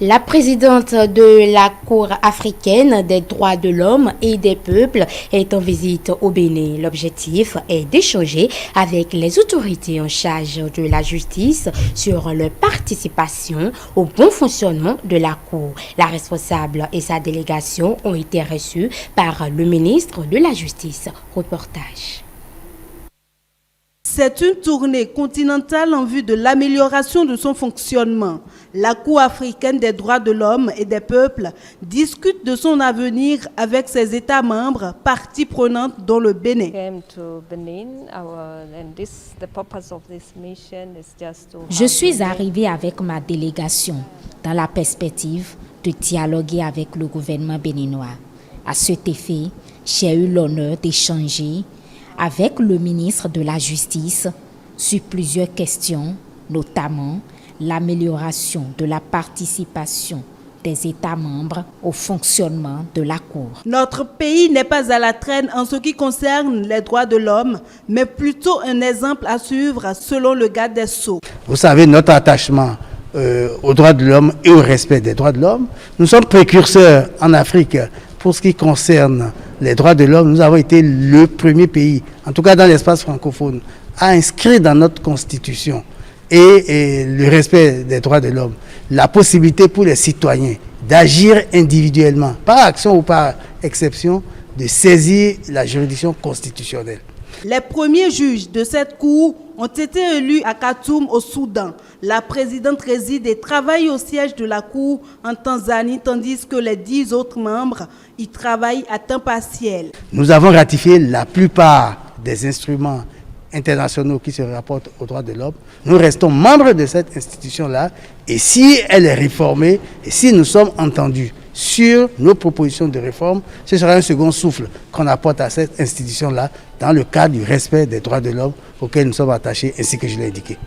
La présidente de la Cour africaine des droits de l'homme et des peuples est en visite au Bénin. L'objectif est d'échanger avec les autorités en charge de la justice sur leur participation au bon fonctionnement de la Cour. La responsable et sa délégation ont été reçus par le ministre de la Justice. Reportage. C'est une tournée continentale en vue de l'amélioration de son fonctionnement. La Cour africaine des droits de l'homme et des peuples discute de son avenir avec ses États membres, parties prenantes dont le Bénin. Je suis arrivée avec ma délégation dans la perspective de dialoguer avec le gouvernement béninois. À cet effet, j'ai eu l'honneur d'échanger avec le ministre de la Justice sur plusieurs questions, notamment l'amélioration de la participation des États membres au fonctionnement de la Cour. Notre pays n'est pas à la traîne en ce qui concerne les droits de l'homme, mais plutôt un exemple à suivre selon le garde des Sceaux. Vous savez, notre attachement aux droits de l'homme et au respect des droits de l'homme, nous sommes précurseurs en Afrique. Pour ce qui concerne les droits de l'homme, nous avons été le premier pays, en tout cas dans l'espace francophone, à inscrire dans notre constitution et le respect des droits de l'homme, la possibilité pour les citoyens d'agir individuellement, par action ou par exception, de saisir la juridiction constitutionnelle. Les premiers juges de cette cour ont été élus à Khartoum au Soudan. La présidente réside et travaille au siège de la cour en Tanzanie, tandis que les 10 autres membres y travaillent à temps partiel. Nous avons ratifié la plupart des instruments internationaux qui se rapportent aux droits de l'homme. Nous restons membres de cette institution-là et si elle est réformée et si nous sommes entendus sur nos propositions de réforme, ce sera un second souffle qu'on apporte à cette institution-là dans le cadre du respect des droits de l'homme auxquels nous sommes attachés, ainsi que je l'ai indiqué.